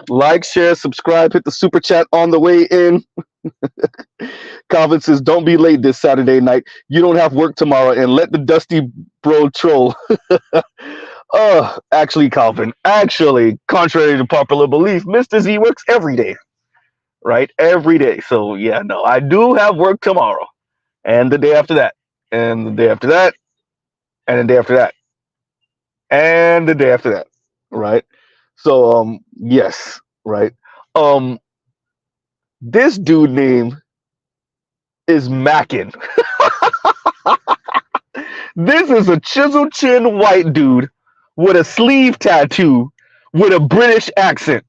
Like, share, subscribe, hit the super chat on the way in. Calvin says, don't be late this Saturday night. You don't have work tomorrow, and let the dusty bro troll. Actually, Calvin, contrary to popular belief, Mr. Z works every day, right? Every day. So, yeah, no, I do have work tomorrow, and the day after that, and the day after that, and the day after that, and the day after that, right? So, yes, right. Um, this dude name is Mackin. This is a chisel chin white dude with a sleeve tattoo with a British accent.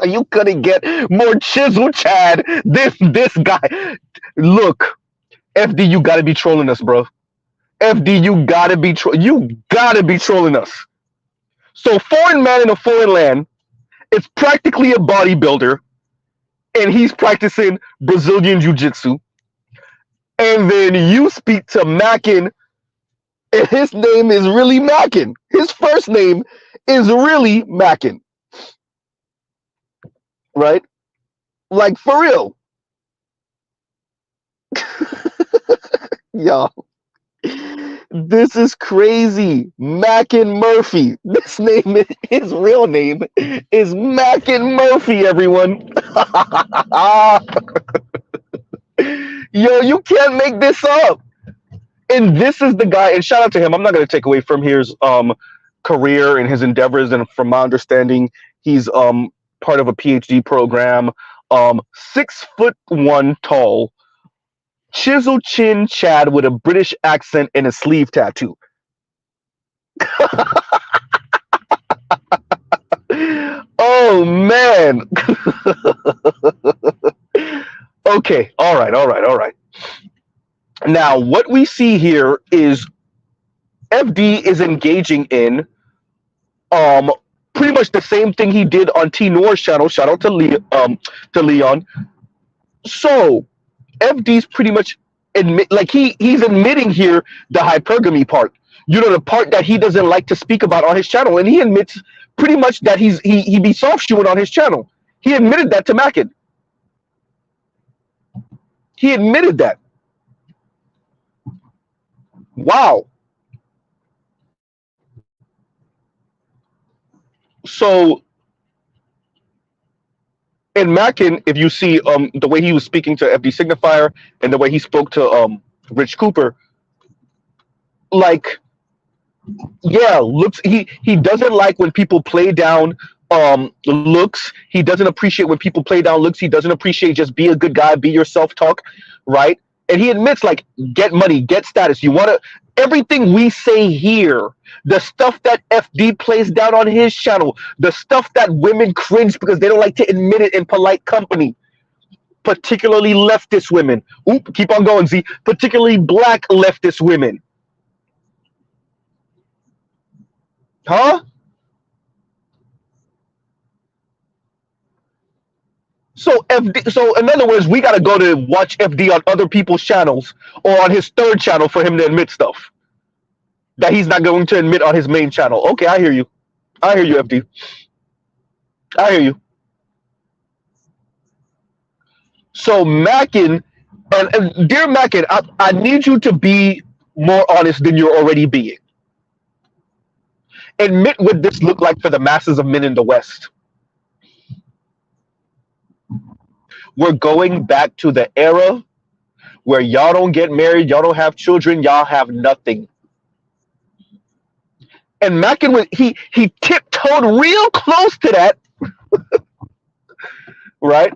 You couldn't get more chisel Chad. This guy. Look, FD, you gotta be trolling us, bro. FD, you gotta be trolling us. So, foreign man in a foreign land is practically a bodybuilder, and he's practicing Brazilian jiu-jitsu. And then you speak to Mackin, and his name is really Mackin. His first name is really Mackin. Right? Like, for real. Y'all. This is crazy. Mackin Murphy. His real name is Mackin Murphy, everyone. Yo, you can't make this up. And this is the guy, and shout out to him. I'm not going to take away from his career and his endeavors. And from my understanding, he's part of a PhD program. 6'1" tall, chisel chin Chad with a British accent and a sleeve tattoo. Oh, man. Okay, all right. Now, what we see here is FD is engaging in pretty much the same thing he did on T Noir's channel. Shout out to Leon. So, FD's pretty much he's admitting here the hypergamy part. You know, the part that he doesn't like to speak about on his channel, and he admits pretty much that he be soft-shoeing on his channel. He admitted that to Mackin. He admitted that. Wow. So in Mackin, if you see the way he was speaking to FD Signifier and the way he spoke to Rich Cooper, like, yeah, looks he doesn't like when people play down looks. He doesn't appreciate when people play down looks. He doesn't appreciate just be a good guy, be yourself talk, right? And he admits, like, get money, get status. You want to, everything we say here, the stuff that FD plays down on his channel, the stuff that women cringe because they don't like to admit it in polite company, particularly leftist women. Oop, keep on going, Z. Particularly black leftist women. Huh? So in other words, we gotta go to watch FD on other people's channels or on his third channel for him to admit stuff that he's not going to admit on his main channel. Okay, I hear you. I hear you, FD. I hear you. So Mackin, and dear Mackin, I need you to be more honest than you're already being. Admit what this looked like for the masses of men in the West. We're going back to the era where y'all don't get married, y'all don't have children, y'all have nothing. And Mackin, he tiptoed real close to that, right?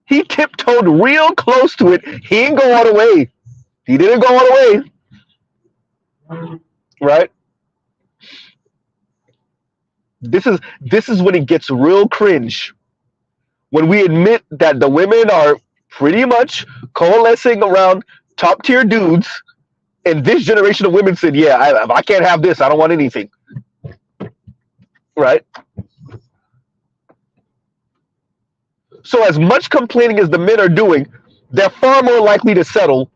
He tiptoed real close to it. He didn't go all the way. He didn't go all the way, right? This is when it gets real cringe. When we admit that the women are pretty much coalescing around top tier dudes, and this generation of women said, yeah, I can't have this. I don't want anything. Right? So as much complaining as the men are doing, they're far more likely to settle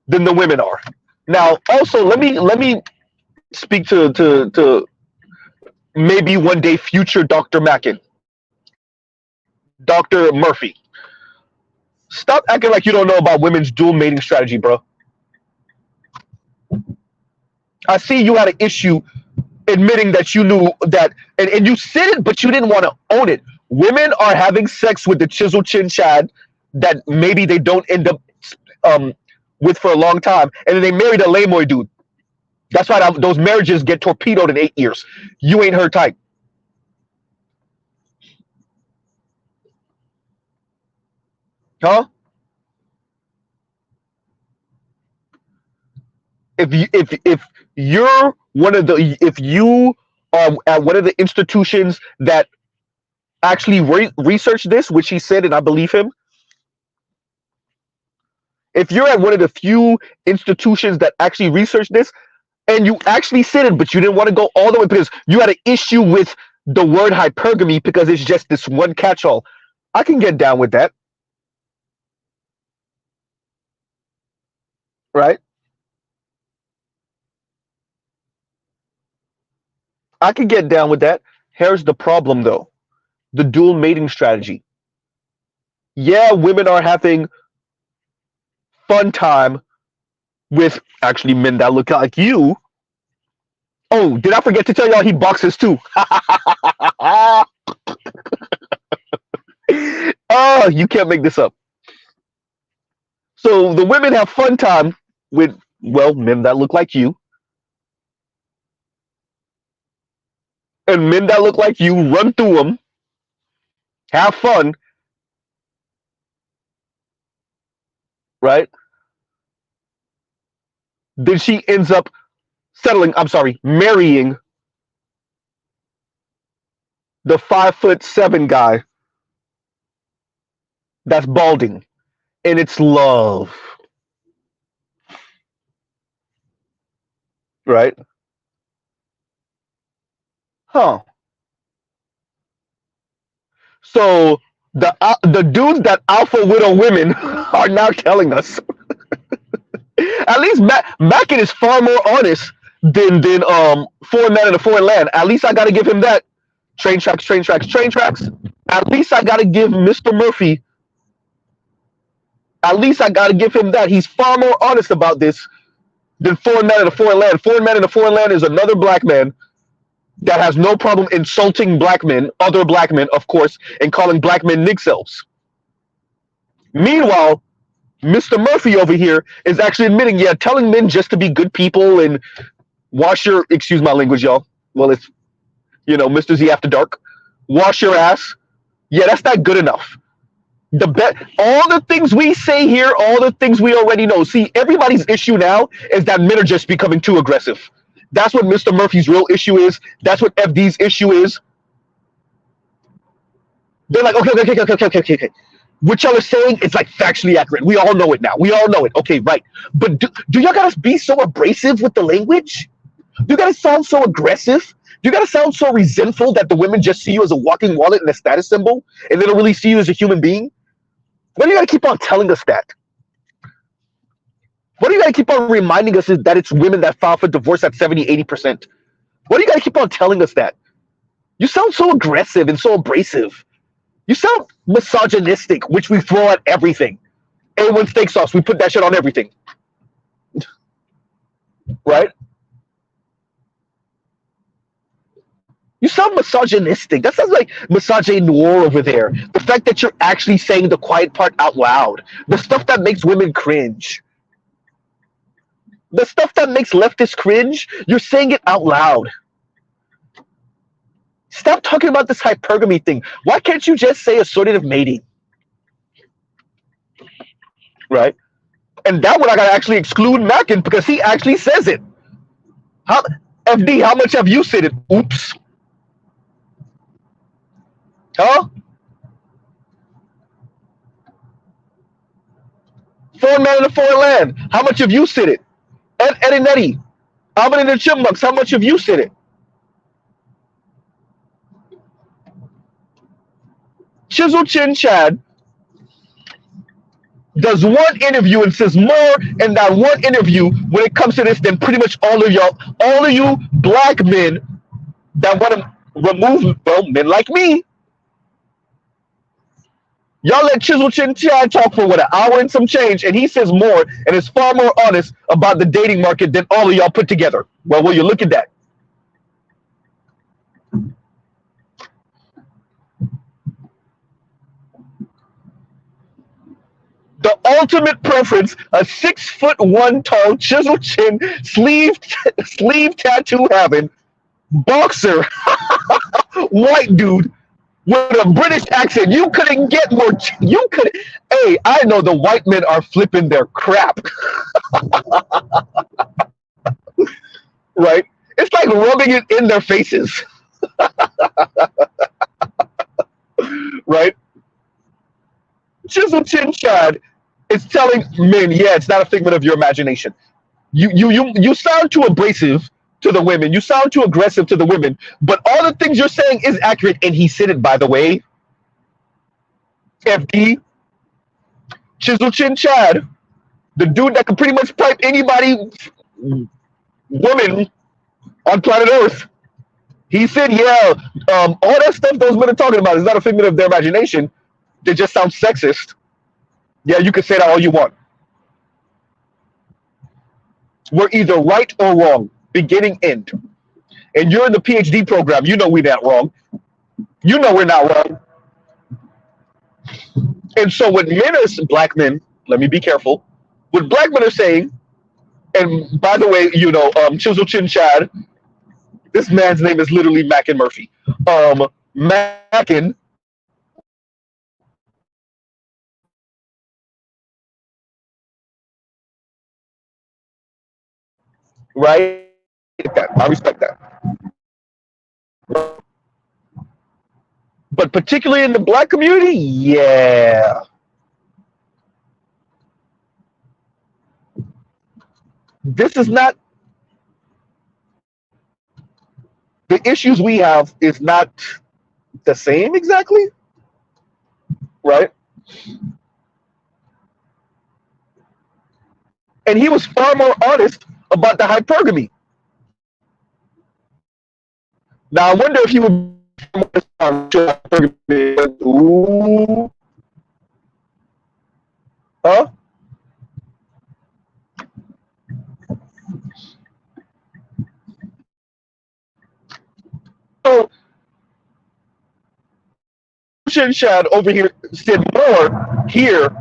than the women are. Now, also, let me speak to maybe one day future Dr. Mackin, Dr. Murphy. Stop acting like you don't know about women's dual mating strategy, bro. I see you had an issue admitting that you knew that, and you said it, but you didn't want to own it. Women are having sex with the chisel chin Chad that maybe they don't end up um, with for a long time, and then they married a lamoy dude. That's why those marriages get torpedoed in 8 years. You ain't her type, huh? If you're one of the if you are at one of the institutions that actually researched this, which he said, and I believe him. If you're at one of the few institutions that actually researched this, and you actually said it, but you didn't want to go all the way because you had an issue with the word hypergamy because it's just this one catch-all. I can get down with that, right? I can get down with that. Here's the problem, though: the dual mating strategy. Yeah, women are having fun time with actually men that look like you. Oh, did I forget to tell y'all he boxes too? Oh, you can't make this up. So the women have fun time with, well, men that look like you, and men that look like you run through them, have fun, right? Then she ends up marrying the 5'7" guy that's balding, and it's love, right? Huh? So the dudes that alpha widow women are now telling us. At least Mackin is far more honest than foreign man in a foreign land. At least I got to give him that. Train tracks, train tracks, train tracks. At least I got to give Mr. Murphy. At least I got to give him that. He's far more honest about this than foreign man in a foreign land. Foreign man in a foreign land is another black man that has no problem insulting black men, other black men, of course, and calling black men nigselves. Meanwhile, Mr. Murphy over here is actually admitting, yeah, telling men just to be good people and wash your, excuse my language, y'all. Well, it's, Mr. Z After Dark. Wash your ass. Yeah, that's not good enough. All the things we say here, all the things we already know. See, everybody's issue now is that men are just becoming too aggressive. That's what Mr. Murphy's real issue is. That's what FD's issue is. They're like, okay. What y'all are saying is like factually accurate. We all know it now. We all know it. Okay, right. But do y'all gotta be so abrasive with the language? Do you gotta sound so aggressive? Do you gotta sound so resentful that the women just see you as a walking wallet and a status symbol, and they don't really see you as a human being? Why do you gotta keep on telling us that? Why do you gotta keep on reminding us that it's women that file for divorce at 70, 80%? Why do you gotta keep on telling us that? You sound so aggressive and so abrasive. You sound misogynistic, which we throw at everything. A1 steak sauce, we put that shit on everything. Right? You sound misogynistic. That sounds like misogyny noir over there. The fact that you're actually saying the quiet part out loud. The stuff that makes women cringe. The stuff that makes leftists cringe, you're saying it out loud. Stop talking about this hypergamy thing. Why can't you just say assortative mating? Right? And that one I gotta actually exclude Mackin because he actually says it. FD, how much have you said it? Oops. Huh? Foreign man in a foreign land. How much have you said it? Eddie Nettie. Alvin and the Chipmunks. How much have you said it? Chisel Chin Chad does one interview and says more in that one interview when it comes to this than pretty much all of you black men that want to remove, well, men like me. Y'all let Chisel Chin Chad talk for what, an hour and some change, and he says more and is far more honest about the dating market than all of y'all put together. Well, will you look at that? The ultimate preference, a 6'1" tall, chisel chin, sleeve tattoo having, boxer, white dude with a British accent. You couldn't get more. You could. Hey, I know the white men are flipping their crap. Right? It's like rubbing it in their faces. Right? Chisel Chin Chad is telling men, yeah, it's not a figment of your imagination. You sound too abrasive to the women. You sound too aggressive to the women. But all the things you're saying is accurate. And he said it, by the way. FD, Chisel Chin Chad, the dude that can pretty much pipe anybody, woman on planet Earth. He said, yeah, all that stuff those men are talking about is not a figment of their imagination. They just sound sexist. Yeah, you can say that all you want. We're either right or wrong, beginning, end. And you're in the PhD program. You know we're not wrong. You know we're not wrong. And so when men are, black men, let me be careful, what black men are saying, and by the way, you know, Chisel Chin Chad, this man's name is literally Mackin Murphy. Mackin, right? I respect that. But particularly in the black community, yeah. This is not, the issues we have is not the same exactly, right? And he was far more honest about the hypergamy. Now I wonder if he would ooh, huh? So Shin Shad over here said more here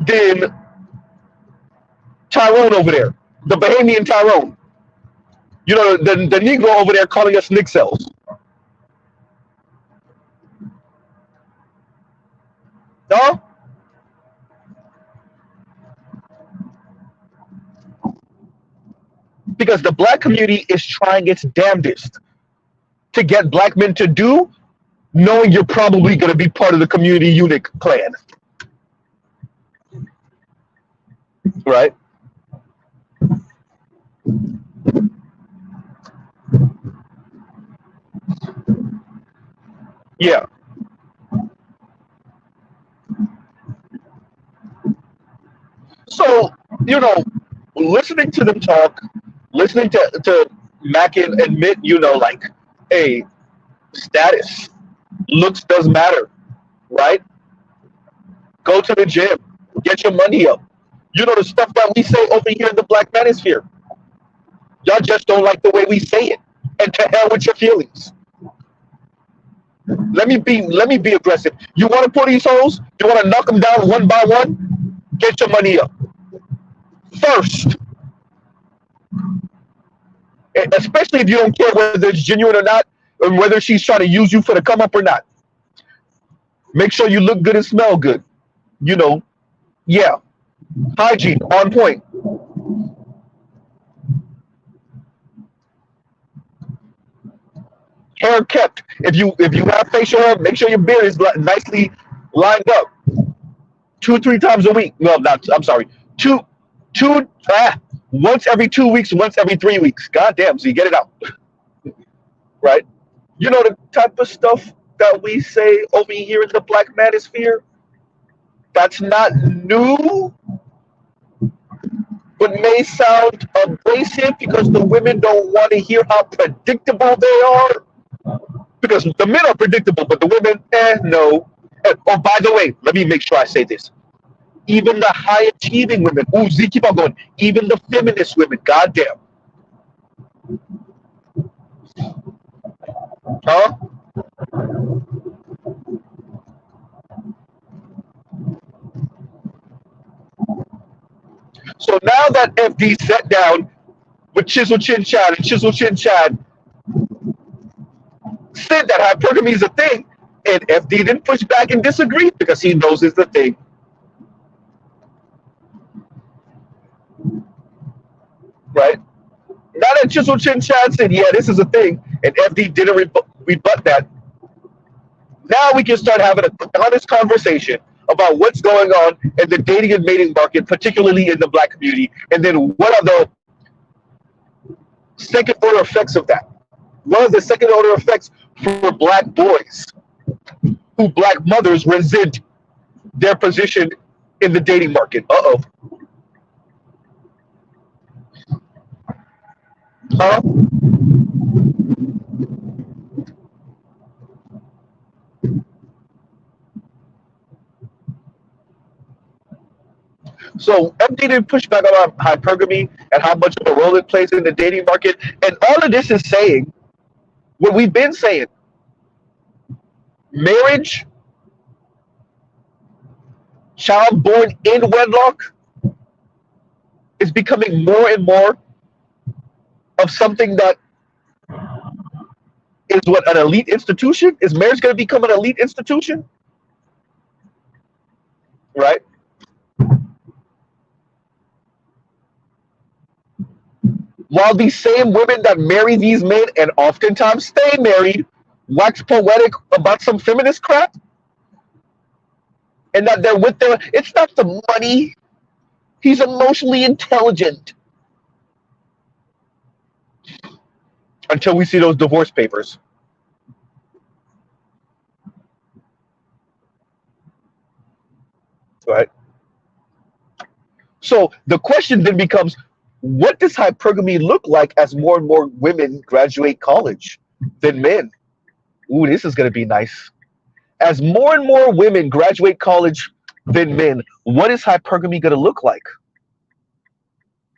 than Tyrone over there, the Bahamian Tyrone. You know, the Negro over there calling us Nick cells. Huh? Because the black community is trying its damnedest to get black men to do, knowing you're probably going to be part of the community eunuch clan. Right? Yeah. So, you know, listening to them talk, listening to Mackin admit, you know, like, hey, status, looks does matter, right? Go to the gym, get your money up. You know, the stuff that we say over here in the black manosphere. Y'all just don't like the way we say it. And to hell with your feelings. Let me be aggressive. You want to pull these hoes? You want to knock them down one by one? Get your money up first. And especially if you don't care whether it's genuine or not, and whether she's trying to use you for the come up or not. Make sure you look good and smell good. You know, yeah. Hygiene on point. Hair kept. If you have facial hair, make sure your beard is nicely lined up. 2-3 times a week. No, not. I'm sorry. Two. Once every 2 weeks. Once every 3 weeks. God damn. So you get it out, right? You know the type of stuff that we say over here in the black manosphere. That's not new, but may sound abrasive because the women don't want to hear how predictable they are. Because the men are predictable, but the women, no. And, oh, by the way, let me make sure I say this. Even the high achieving women, ooh, Z, keep on going. Even the feminist women, goddamn. Huh? So now that FD sat down with Chisel Chin Chad, and Chisel Chin Chad said that hypergamy is a thing, and FD didn't push back and disagree because he knows it's the thing, right? Now that Chisel Chin Chad said, yeah, this is a thing, and FD didn't rebut that, now we can start having an honest conversation about what's going on in the dating and mating market, particularly in the black community, and then what are the second order effects of that? What are the second order effects for black boys who black mothers resent their position in the dating market? Uh-oh. Huh? So MD didn't push back on hypergamy and how much of a role it plays in the dating market. And all of this is saying what we've been saying. Marriage, child born in wedlock, is becoming more and more of something that is what, an elite institution? Is marriage going to become an elite institution? Right? While these same women that marry these men and oftentimes stay married wax poetic about some feminist crap, and that they're with them. It's not the money. He's emotionally intelligent. Until we see those divorce papers. Right? So the question then becomes, what does hypergamy look like as more and more women graduate college than men? Ooh, this is going to be nice. As more and more women graduate college than men, what is hypergamy going to look like?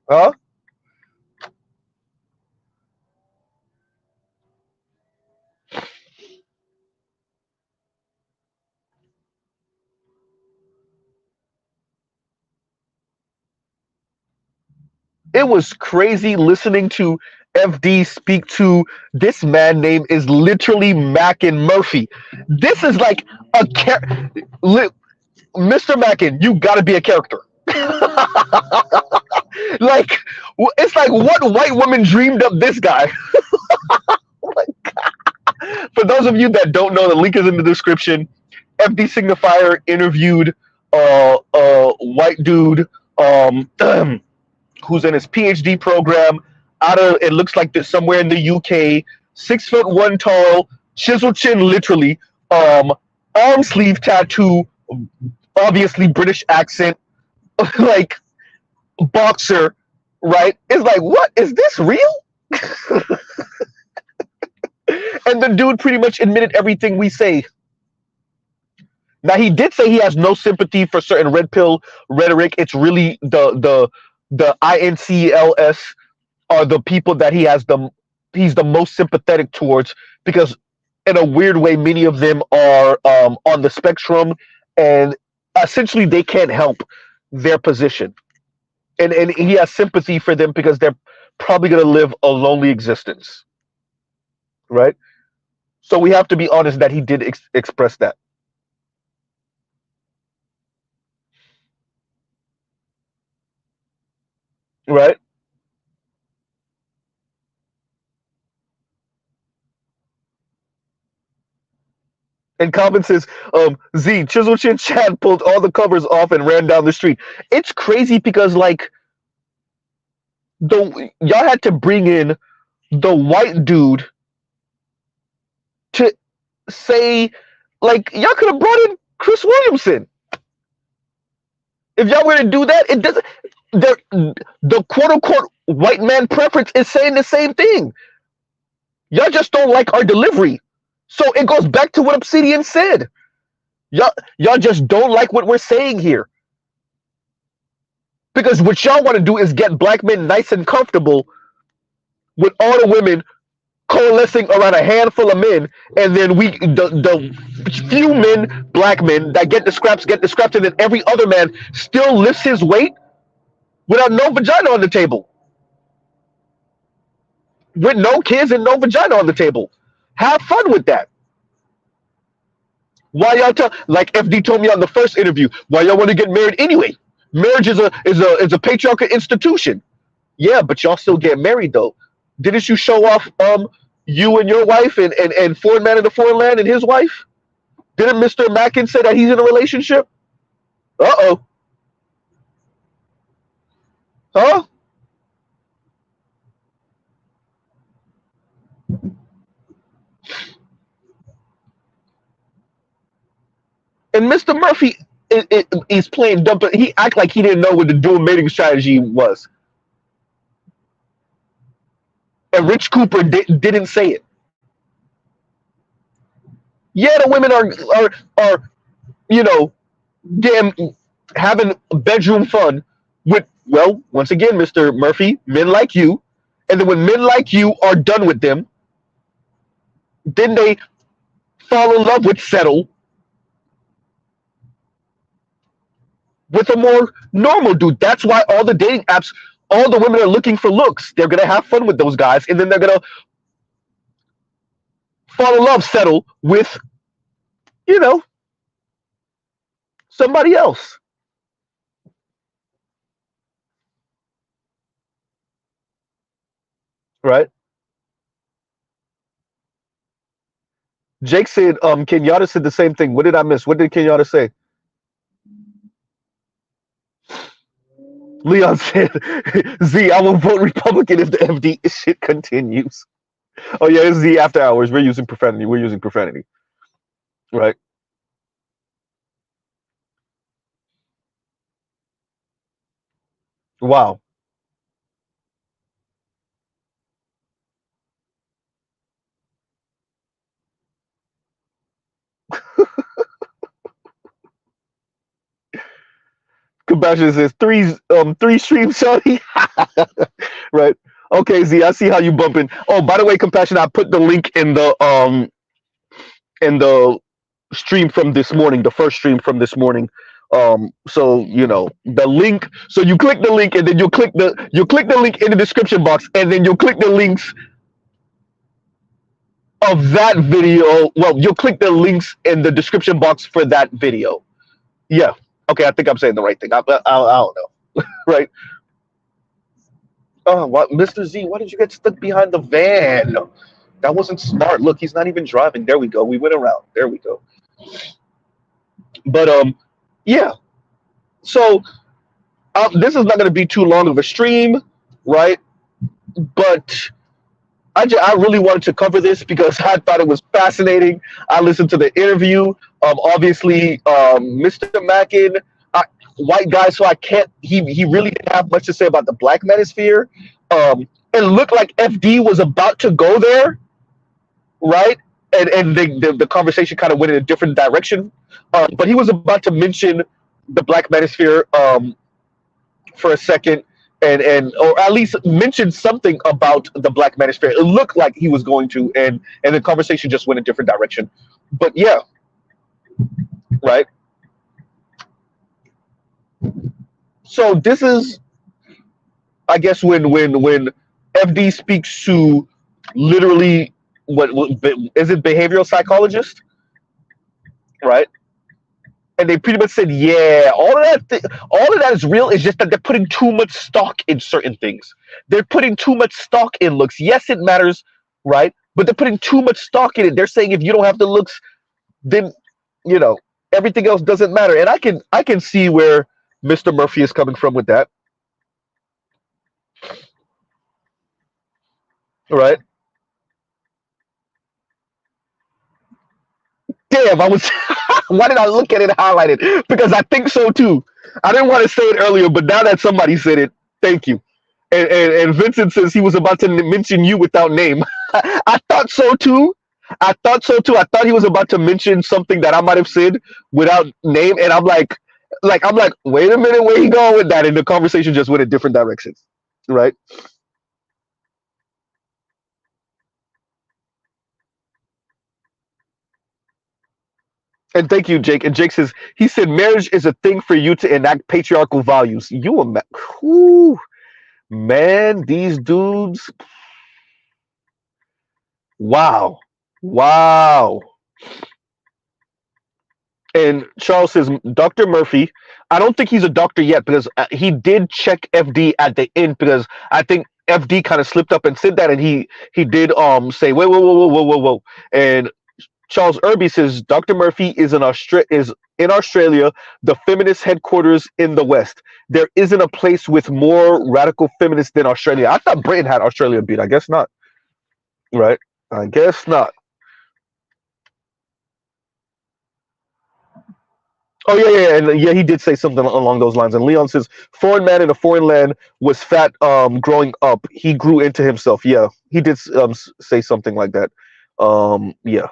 Huh? It was crazy listening to FD speak to this man name is literally Mackin Murphy. This is like a Mr. Mackin, you gotta be a character. Like, it's like, what white woman dreamed up this guy? For those of you that don't know, the link is in the description. FD Signifier interviewed a white dude who's in his PhD program out of, it looks like this, somewhere in the UK, 6'1" tall, chisel chin literally, arm sleeve tattoo, obviously British accent, like boxer, right? It's like, what is this real? And the dude pretty much admitted everything we say. Now he did say he has no sympathy for certain red pill rhetoric. It's really the INCLS are the people that he's the most sympathetic towards, because in a weird way many of them are on the spectrum, and essentially they can't help their position, and he has sympathy for them because they're probably going to live a lonely existence, right? So we have to be honest that he did express that. Right? And comment says, Z, Chisel Chin Chad pulled all the covers off and ran down the street. It's crazy because, like, y'all had to bring in the white dude to say, like, y'all could have brought in Chris Williamson. If y'all were to do that, it doesn't. The quote unquote white man preference is saying the same thing. Y'all just don't like our delivery. So it goes back to what Obsidian said. Y'all just don't like what we're saying here. Because what y'all want to do is get black men nice and comfortable with all the women coalescing around a handful of men, and then the few men, black men, that get the scraps, and then every other man still lifts his weight without no vagina on the table. With no kids and no vagina on the table. Have fun with that. Why y'all like FD told me on the first interview, why y'all want to get married anyway? Marriage is a patriarchal institution. Yeah, but y'all still get married though. Didn't you show off you and your wife and foreign man in the foreign land and his wife? Didn't Mr. Mackin say that he's in a relationship? Uh-oh. Huh? And Mr. Murphy is playing dumb. He act like he didn't know what the dual mating strategy was. And Rich Cooper didn't say it. Yeah, the women are damn having bedroom fun with, well, once again, Mr. Murphy, men like you. And then when men like you are done with them, then they fall in love with settle with a more normal dude. That's why all the dating apps, all the women are looking for looks. They're gonna have fun with those guys, and then they're gonna fall in love, settle with, somebody else. Right? Jake said, Kenyatta said the same thing. What did I miss? What did Kenyatta say? Leon said, Z, I will vote Republican if the FD shit continues. Oh, yeah, it's Z after hours. We're using profanity. Right? Wow. Compassion says three streams, Shawty. Right. Okay, Z, I see how you bumping. Oh, by the way, Compassion, I put the link in the stream from this morning, the first stream from this morning. So the link. So you click the link, and then you'll click the link in the description box, and then you'll click the links of that video. Well, you'll click the links in the description box for that video. Yeah. Okay, I think I'm saying the right thing. I don't know. Right. Oh, what, Mr. Z? Why did you get stuck behind the van? That wasn't smart. Look, he's not even driving. There we go. We went around. There we go. But yeah. So this is not going to be too long of a stream, right? But I really wanted to cover this because I thought it was fascinating. I listened to the interview. Obviously, Mr. Mackin, white guy, so I can't. He really didn't have much to say about the black manosphere. It looked like FD was about to go there, right? And the conversation kind of went in a different direction. But he was about to mention the black manosphere for a second. And or at least mention something about the black manosphere. It looked like he was going to, and the conversation just went a different direction. But yeah, right. So this is, I guess, when FD speaks to literally what is it, behavioral psychologist, right? And they pretty much said, yeah, all of that is real. It's just that they're putting too much stock in certain things. They're putting too much stock in looks. Yes, it matters, right? But they're putting too much stock in it. They're saying if you don't have the looks, then everything else doesn't matter. And I can see where Mr. Murphy is coming from with that, right? Damn, I was. Why did I look at it highlighted? Because I think so too. I didn't want to say it earlier, but now that somebody said it, thank you. And Vincent says he was about to mention you without name. I thought so too. I thought so too. I thought he was about to mention something that I might have said without name, and I'm like, wait a minute, where he going with that? And the conversation just went in different directions, right? And thank you, Jake. And Jake says he said marriage is a thing for you to enact patriarchal values. Whew, man, these dudes, wow, wow. And Charles says, Dr. Murphy, I don't think he's a doctor yet because he did check FD at the end because I think FD kind of slipped up and said that, and he did say wait, whoa, whoa, whoa, whoa, whoa, whoa. And Charles Irby says Dr. Murphy is in Australia, the feminist headquarters in the West. There isn't a place with more radical feminists than Australia. I thought Britain had Australia beat. I guess not. Right? I guess not. Oh yeah, yeah, and yeah, he did say something along those lines. And Leon says, "Foreign man in a foreign land was fat. Growing up, he grew into himself." Yeah, he did say something like that. Yeah.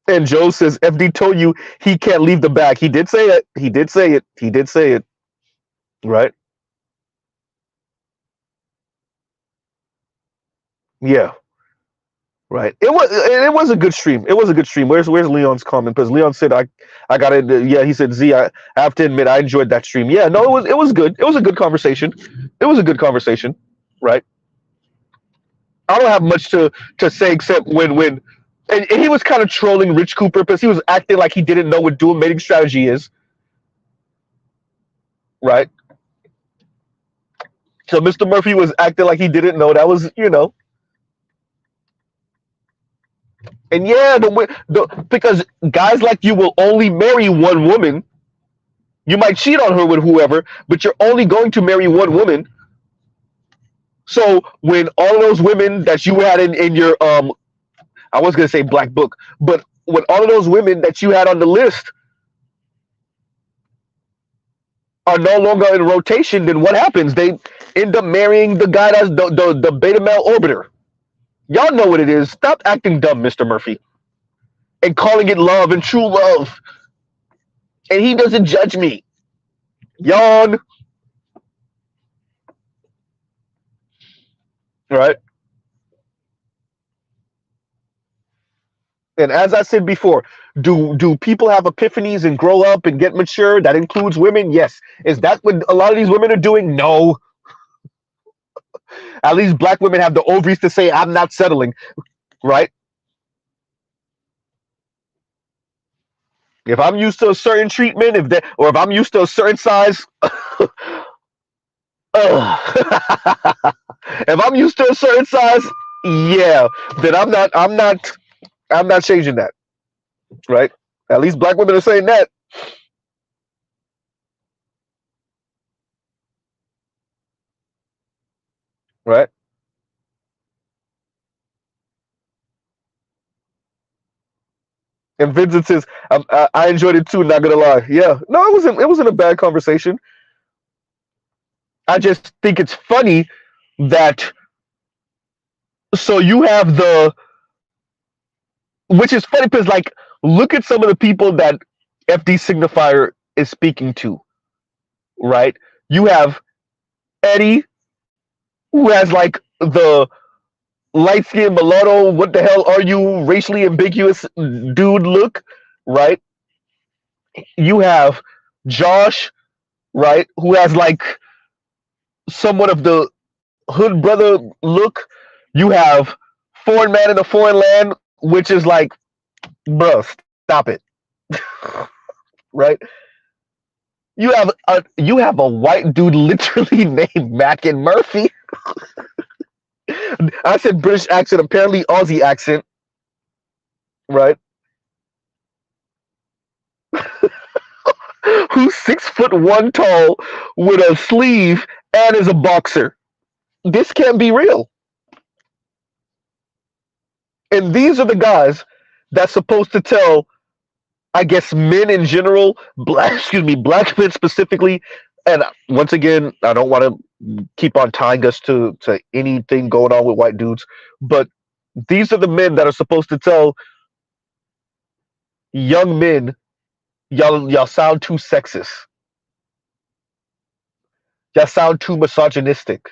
And Joe says, "FD told you he can't leave the bag." He did say it. He did say it. He did say it. Right? Yeah. Right. It was a good stream. It was a good stream. Where's Leon's comment? Because Leon said I got it. Yeah, he said Z. I have to admit I enjoyed that stream. Yeah, no, it was good. It was a good conversation. It was a good conversation. Right. I don't have much to say except and he was kind of trolling Rich Cooper because he was acting like he didn't know what dual mating strategy is. Right. So Mr. Murphy was acting like he didn't know. That was And yeah, because guys like you will only marry one woman. You might cheat on her with whoever, but you're only going to marry one woman. So when all of those women that you had in your I was gonna say black book, but when all of those women that you had on the list are no longer in rotation, then what happens? They end up marrying the guy that's the beta male orbiter. Y'all know what it is. Stop acting dumb, Mr. Murphy, and calling it love and true love. And he doesn't judge me. Yawn. Right. And as I said before, do people have epiphanies and grow up and get mature? That includes women. Yes. Is that what a lot of these women are doing? No. At least black women have the ovaries to say, "I'm not settling." Right. If I'm used to a certain treatment, if I'm used to a certain size, if I'm used to a certain size, yeah, then I'm not changing that. Right. At least black women are saying that. Right. And Vincent says, I enjoyed it too, not gonna lie. Yeah. No, it wasn't a bad conversation. I just think it's funny that so you have which is funny because like look at some of the people that FD signifier is speaking to, right? You have Eddie, who has like the light skinned mulatto, what the hell are you, racially ambiguous dude look, right? You have Josh, right, who has like somewhat of the hood brother look. You have foreign man in a foreign land, which is like, bruh, stop it, right? You have a white dude literally named Mackin Murphy. I said British accent, apparently Aussie accent, right? Who's 6'1" tall with a sleeve and is a boxer. This can't be real. And these are the guys that's supposed to tell, I guess, men in general, black men specifically. And once again, I don't want to keep on tying us to anything going on with white dudes, but These are the men that are supposed to tell young men, y'all sound too sexist. Y'all sound too misogynistic.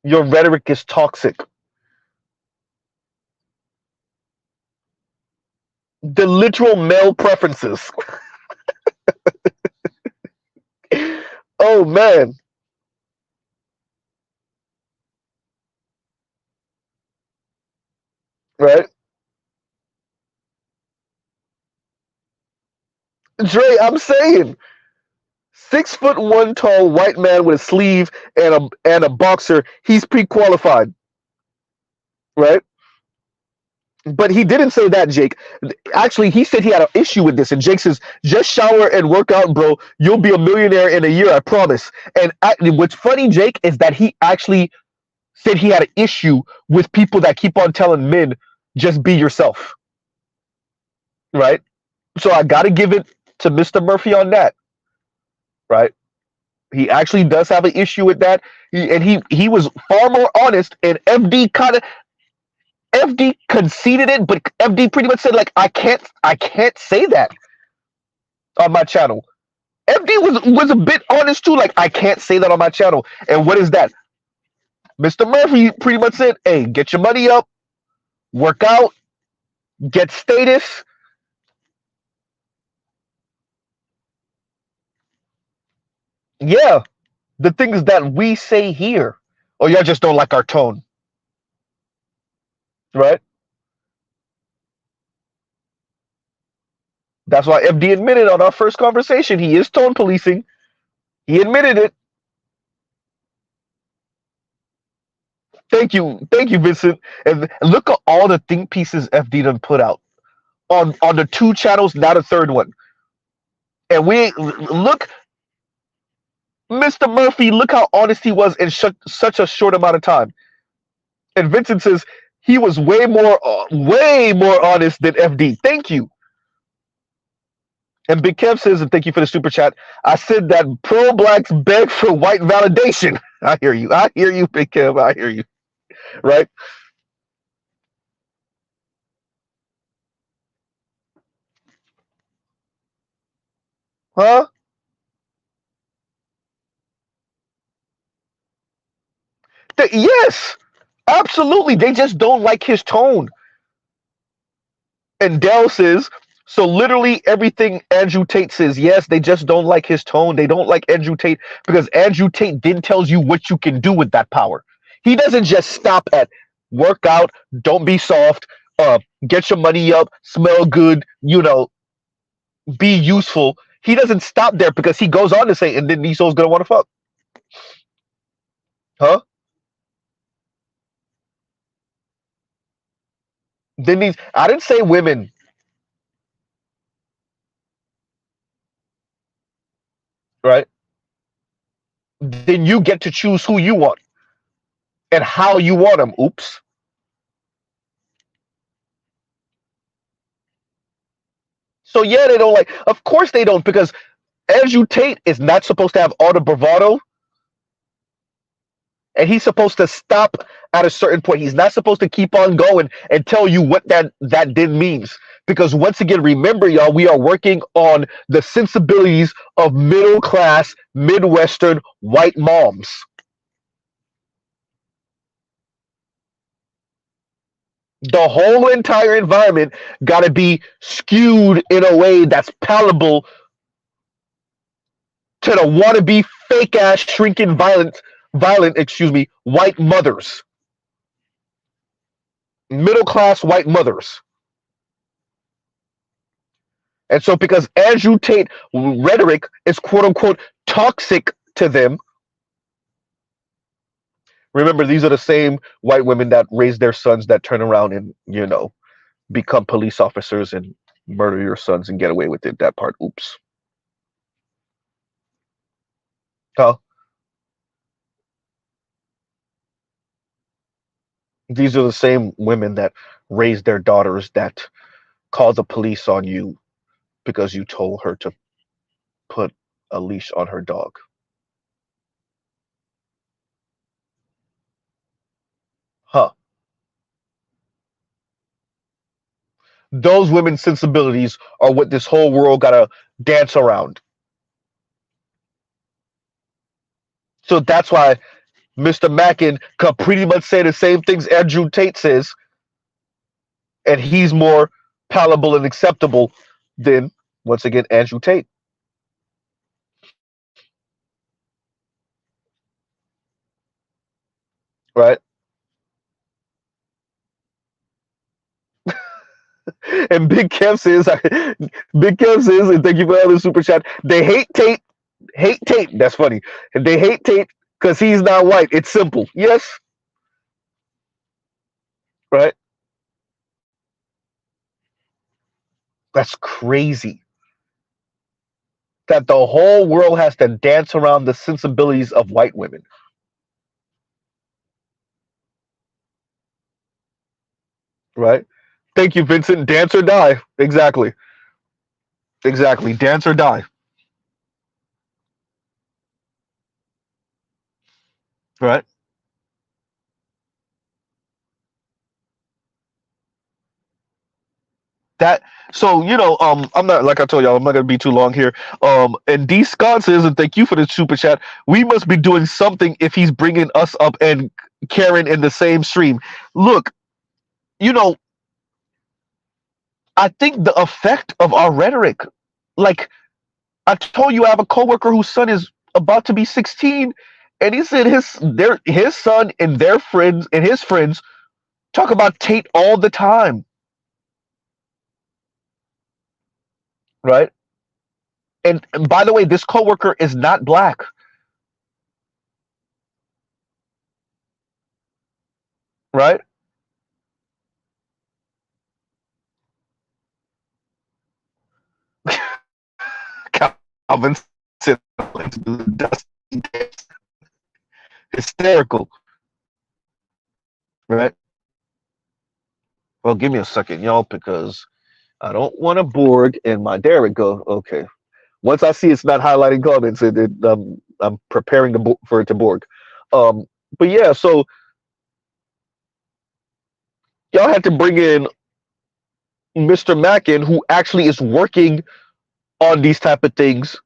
Your rhetoric is toxic. The literal male preferences. Oh man, right? Dre, I'm saying 6'1" tall white man with a sleeve and a boxer, he's pre-qualified, right? But he didn't say that, Jake. Actually, he said he had an issue with this, and Jake says, "Just shower and work out, bro. You'll be a millionaire in a year, I promise." And what's funny, Jake, is that he actually said he had an issue with people that keep on telling men, "Just be yourself," right? So I got to give it to Mr. Murphy on that, right? He actually does have an issue with that, and he was far more honest. And FD conceded it, but FD pretty much said like, I can't say that on my channel. FD was a bit honest too, like I can't say that on my channel. And what is that? Mr. Murphy pretty much said, "Hey, get your money up, work out, get status." Yeah, the things that we say here, or y'all just don't like our tone, right? That's why FD admitted on our first conversation he is tone policing. He admitted it. Thank you, Vincent. And look at all the think pieces FD done put out on the two channels, now the third one. And we look, Mr. Murphy, look how honest he was in such a short amount of time. And Vincent says he was way more honest than FD. Thank you. And Big Kev says, and thank you for the super chat. I said that pro blacks beg for white validation. I hear you. I hear you, Big Kev. I hear you. Right? Huh? Yes, absolutely. They just don't like his tone. And Dell says, so literally everything Andrew Tate says, yes, they just don't like his tone. They don't like Andrew Tate because Andrew Tate then tells you what you can do with that power. He doesn't just stop at work out, don't be soft, get your money up, smell good, be useful. He doesn't stop there because he goes on to say, and then Niso's gonna want to fuck. Huh? Then these, I didn't say women, right? Then you get to choose who you want and how you want them. Oops. So yeah, they don't like. Of course they don't, because Andrew Tate is not supposed to have all the bravado, and he's supposed to stop at a certain point. He's not supposed to keep on going and tell you what that then means. Because once again, remember, y'all, we are working on the sensibilities of middle class, Midwestern white moms. The whole entire environment got to be skewed in a way that's palatable to the wannabe fake ass shrinking violent, white mothers, middle class white mothers. And so, because Andrew Tate rhetoric is quote unquote toxic to them, remember, these are the same white women that raise their sons that turn around and, become police officers and murder your sons and get away with it. That part, oops. Huh? These are the same women that raise their daughters that call the police on you because you told her to put a leash on her dog. Those women's sensibilities are what this whole world gotta dance around. So that's why Mr. Mackin could pretty much say the same things Andrew Tate says, and he's more palatable and acceptable than, once again, Andrew Tate, right? And Big Kev says, and thank you for the super chat. They hate Tate. That's funny. And they hate Tate because he's not white. It's simple. Yes, right. That's crazy. That the whole world has to dance around the sensibilities of white women, right? Thank you, Vincent. Dance or die. Exactly. Exactly. Dance or die. Right. That so I'm not, like I told y'all, I'm not gonna be too long here. And D Scott says, and thank you for the super chat. We must be doing something if he's bringing us up and Karen in the same stream. Look, you know, I think the effect of our rhetoric, like I told you, I have a coworker whose son is about to be 16, and he said his son and their friends and his friends talk about Tate all the time, right? And by the way, this coworker is not black, right? Calvin said, "Let's do the dusty dance." Hysterical, right? Well, give me a second, y'all, because I don't want to Borg and my there it go. Okay. Once I see it's not highlighting comments, I'm preparing for it to Borg. Um, but yeah, so y'all had to bring in Mr. Mackin, who actually is working on these type of things,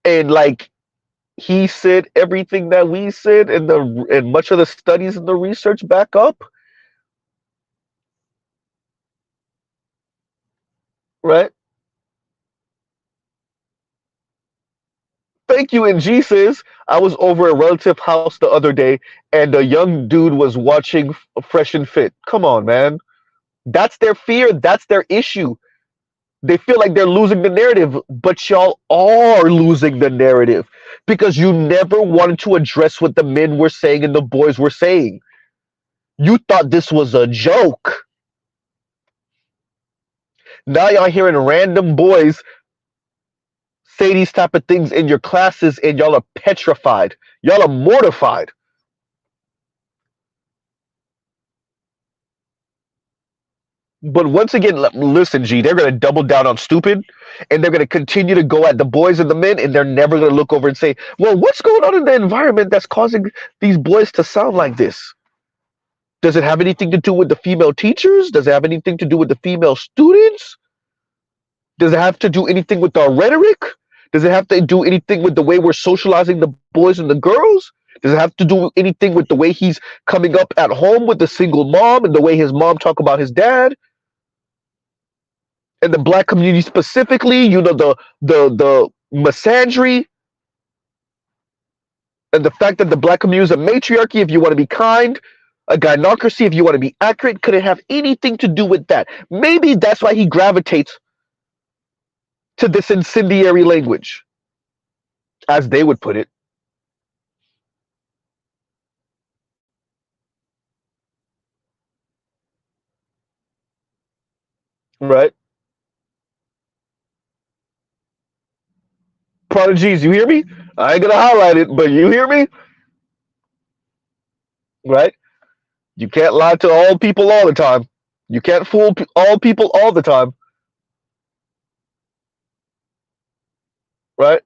and like he said everything that we said, and much of the studies and the research back up, right? Thank you. And G says, I was over at a relative house the other day, and a young dude was watching Fresh and Fit. Come on, man. That's their fear. That's their issue. They feel like they're losing the narrative, but y'all are losing the narrative because you never wanted to address what the men were saying and the boys were saying. You thought this was a joke. Now y'all hearing random boys say these type of things in your classes, and y'all are petrified. Y'all are mortified. But once again, listen, G, they're going to double down on stupid, and they're going to continue to go at the boys and the men, and they're never going to look over and say, well, what's going on in the environment that's causing these boys to sound like this? Does it have anything to do with the female teachers? Does it have anything to do with the female students? Does it have to do anything with our rhetoric? Does it have to do anything with the way we're socializing the boys and the girls? Does it have to do anything with the way he's coming up at home with the single mom and the way his mom talk about his dad? And the black community specifically, the misandry and the fact that the black community is a matriarchy, if you want to be kind, a gynocracy, if you want to be accurate, could it have anything to do with that? Maybe that's why he gravitates to this incendiary language, as they would put it, right? Prodigies, you hear me? I ain't gonna highlight it, but you hear me, right? You can't lie to all people all the time. You can't fool all people all the time, right?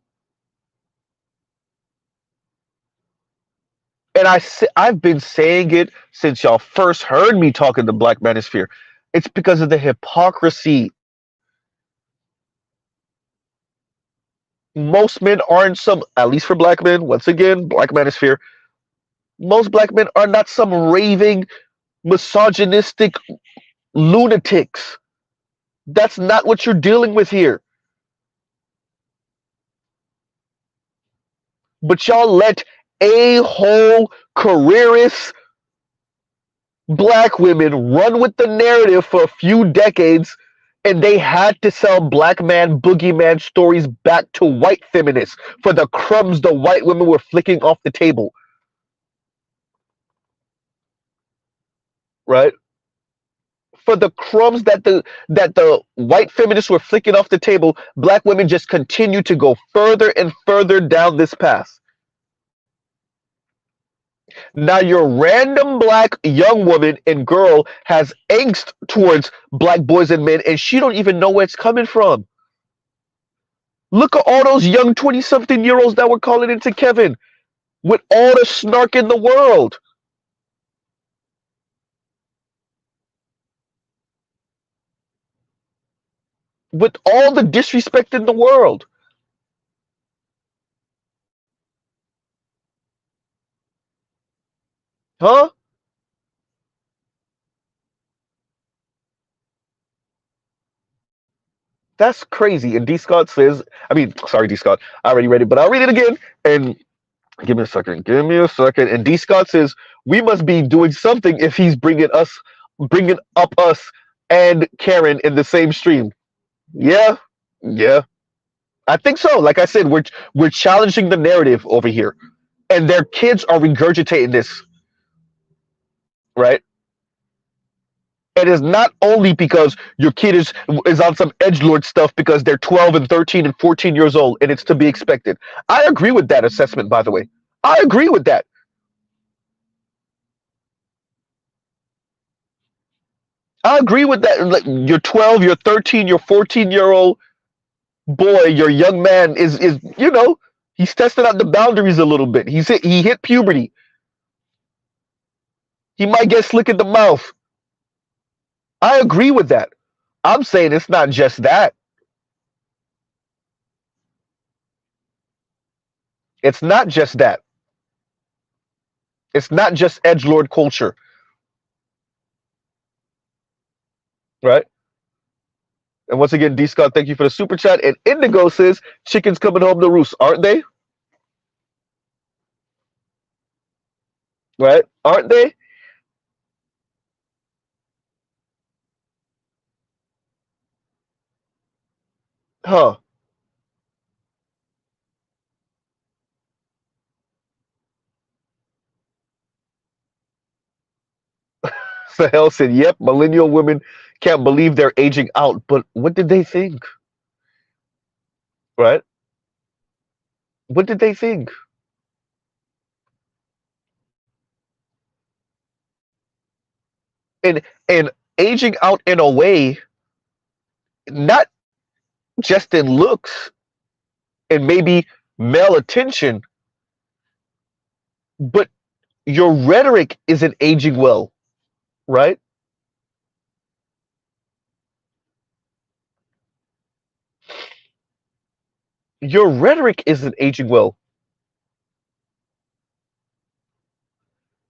And I've been saying it since y'all first heard me talking the Black Manosphere. It's because of the hypocrisy. Most men aren't some, at least for black men, once again, black manosphere, most black men are not some raving, misogynistic lunatics. That's not what you're dealing with here. But y'all let a-hole careerists black women run with the narrative for a few decades, and they had to sell black man boogeyman stories back to white feminists for the crumbs the white women were flicking off the table. Right? For the crumbs that the white feminists were flicking off the table, black women just continue to go further and further down this path. Now your random black young woman and girl has angst towards black boys and men, and she don't even know where it's coming from. Look at all those young 20-something-year-olds that were calling into Kevin with all the snark in the world. With all the disrespect in the world. Huh? That's crazy. And D. Scott says, I mean, sorry, D. Scott, I already read it, but I'll read it again. And give me a second. Give me a second. And D. Scott says, we must be doing something if he's bringing up us and Karen in the same stream. Yeah, yeah. I think so. Like I said, we're challenging the narrative over here. And their kids are regurgitating this, right? It is not only because your kid is on some edgelord stuff because they're 12 and 13 and 14 years old and it's to be expected. I agree with that assessment, by the way. I agree with that. I agree with that. Like, you're 12, you're 13, you're 14-year-old boy, your young man is he's testing out the boundaries a little bit. He hit puberty. He might get slick in the mouth. I agree with that. I'm saying it's not just that. It's not just that. It's not just edgelord culture, right? And once again, D Scott, thank you for the super chat. And Indigo says, chickens coming home to roost, aren't they? Right? Aren't they? Huh. Sahel said, yep, millennial women can't believe they're aging out. But what did they think? Right? What did they think? And aging out in a way, not just in looks and maybe male attention, but your rhetoric isn't aging well, right? Your rhetoric isn't aging well.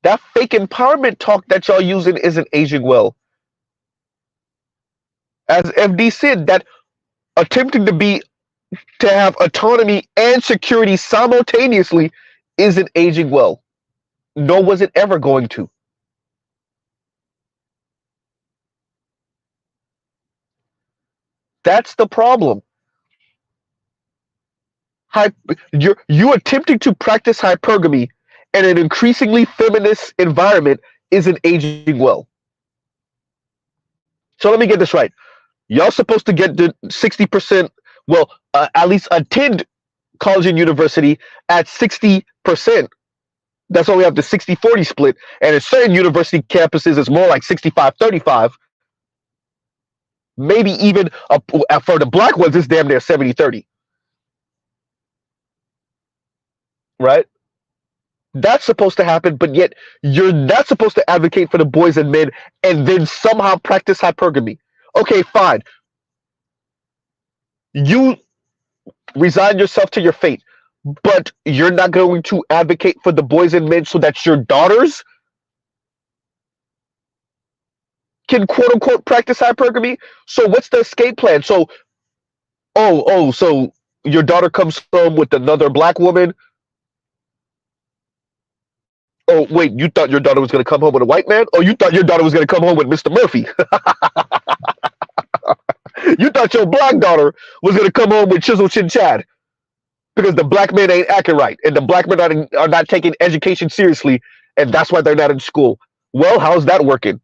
That fake empowerment talk that y'all using isn't aging well. As FD said, that attempting to have autonomy and security simultaneously isn't aging well. Nor was it ever going to. That's the problem. You attempting to practice hypergamy in an increasingly feminist environment isn't aging well. So let me get this right. Y'all supposed to get the 60%, well, at least attend college and university at 60%. That's why we have the 60-40 split. And in certain university campuses, it's more like 65-35. Maybe even for the black ones, it's damn near 70-30. Right? That's supposed to happen, but yet you're not supposed to advocate for the boys and men and then somehow practice hypergamy. Okay, fine. You resign yourself to your fate, but you're not going to advocate for the boys and men so that your daughters can quote unquote practice hypergamy. So what's the escape plan? So so your daughter comes home with another black woman. Oh wait, you thought your daughter was going to come home with a white man? Oh, you thought your daughter was going to come home with Mr. Murphy? You thought your black daughter was going to come home with Chisel Chin Chad because the black men ain't acting right and the black men are not taking education seriously, and that's why they're not in school. Well, how's that working?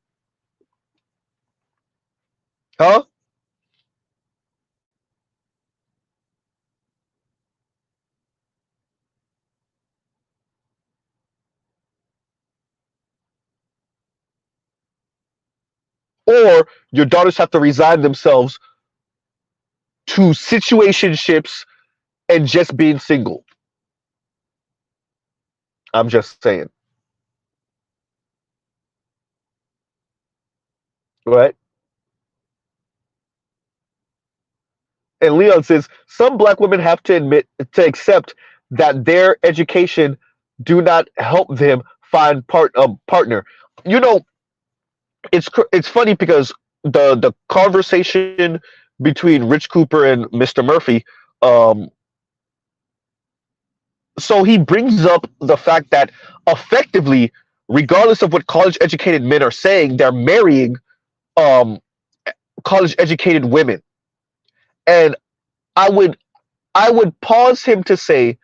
Huh? Or your daughters have to resign themselves to situationships and just being single. I'm just saying, right? And Leon says some black women have to accept that their education do not help them find partner. You know, it's funny because the conversation between Rich Cooper and Mr. Murphy, um, so he brings up the fact that effectively, regardless of what college educated men are saying, they're marrying um, college educated women, and I would I would pause him to say,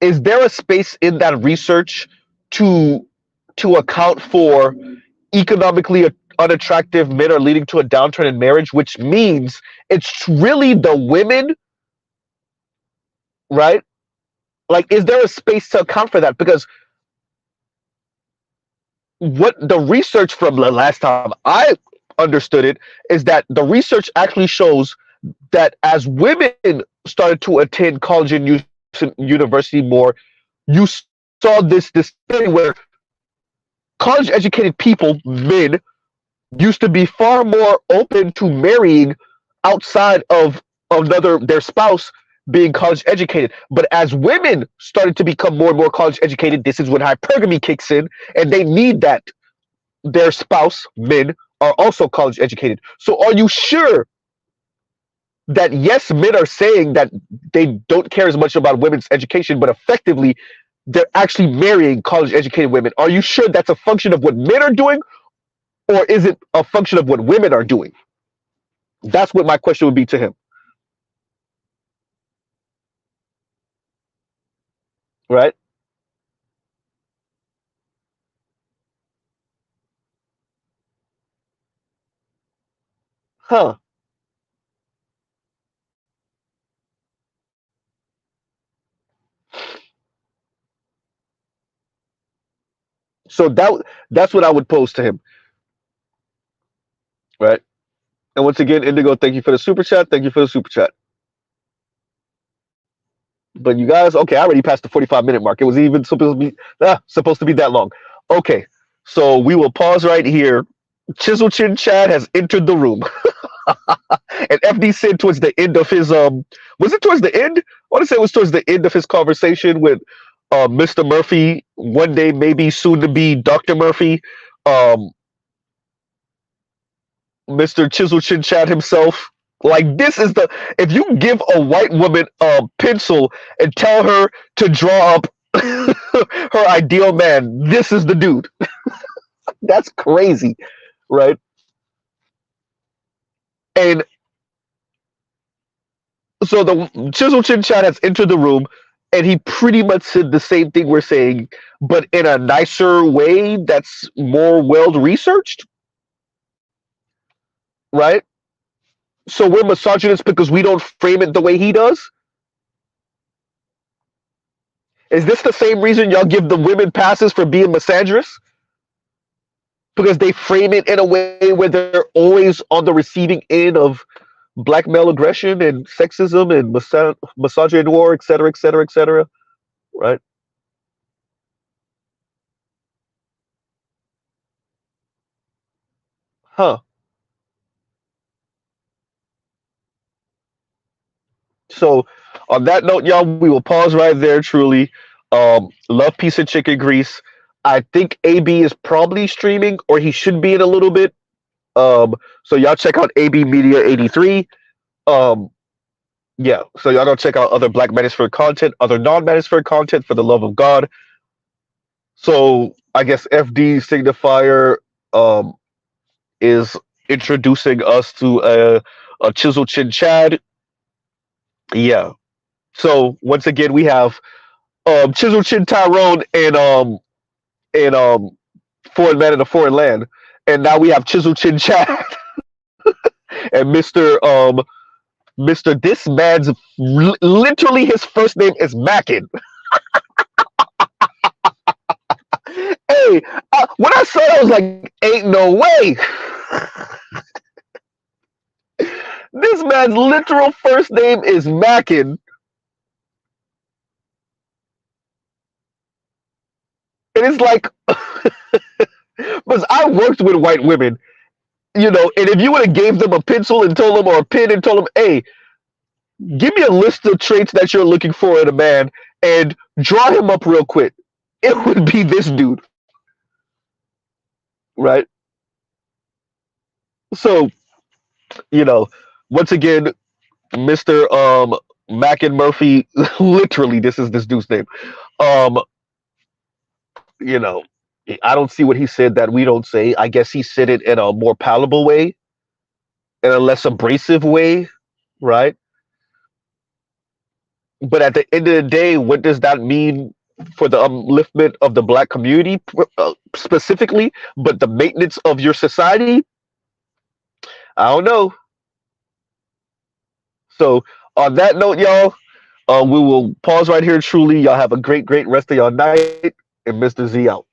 is there a space in that research to account for economically unattractive men are leading to a downturn in marriage, which means it's really the women, right? Like, is there a space to account for that? Because what the research from the last time I understood it is that the research actually shows that as women started to attend college and university more, you saw this thing where college educated people, men, used to be far more open to marrying outside of another their spouse being college educated. But as women started to become more and more college educated, this is when hypergamy kicks in, and they need that their spouse, men, are also college educated. So are you sure that yes, men are saying that they don't care as much about women's education, but effectively they're actually marrying college educated women? Are you sure that's a function of what men are doing, or is it a function of what women are doing? That's what my question would be to him. Right? Huh. So that's what I would pose to him. Right? And once again, Indigo, thank you for the super chat. Thank you for the super chat. But you guys, okay, I already passed the 45-minute mark. It was even supposed to be that long. Okay. So we will pause right here. Chisel Chin Chad has entered the room. And FD said towards the end of his was it towards the end? I want to say it was towards the end of his conversation with Mr. Murphy, one day maybe soon to be Dr. Murphy, um, Mr. Chisel Chin Chad himself. Like, this is the, if you give a white woman a pencil and tell her to draw up her ideal man, this is the dude. That's crazy, right? And so the Chisel Chin Chat has entered the room, and he pretty much said the same thing we're saying, but in a nicer way that's more well researched, right? So we're misogynist because we don't frame it the way he does. Is this the same reason y'all give the women passes for being misandrous? Because they frame it in a way where they're always on the receiving end of black male aggression and sexism and misogyny, et cetera, et cetera, et cetera, right? Huh. So, on that note, y'all, we will pause right there. Truly, love, peace, and chicken grease. I think AB is probably streaming, or he should be in a little bit. So y'all check out AB Media 83. Um, yeah. So y'all go check out other Black Manosphere content, other non-Manosphere content, for the love of God. So I guess FD signifier um is introducing us to a Chisel Chin Chad. Yeah. So once again, we have Chisel Chin Tyrone and Foreign Man in a Foreign Land, and now we have Chisel Chin Chad and Mister. This man's literally his first name is Mackin. Hey, when I saw it, I was like, "Ain't no way." This man's literal first name is Mackin, and it's like, because I worked with white women, and if you would have gave them a pencil and told them, or a pen and told them, "Hey, give me a list of traits that you're looking for in a man and draw him up real quick," it would be this dude, right? So, you know, once again, Mr. Mackin Murphy, literally, this is this dude's name. Um, you know, I don't see what he said that we don't say. I guess he said it in a more palatable way, in a less abrasive way, right? But at the end of the day, what does that mean for the upliftment of the Black community specifically, but the maintenance of your society? I don't know. So, on that note, y'all, we will pause right here. Truly, y'all have a great, great rest of your night, and Mr. Z out.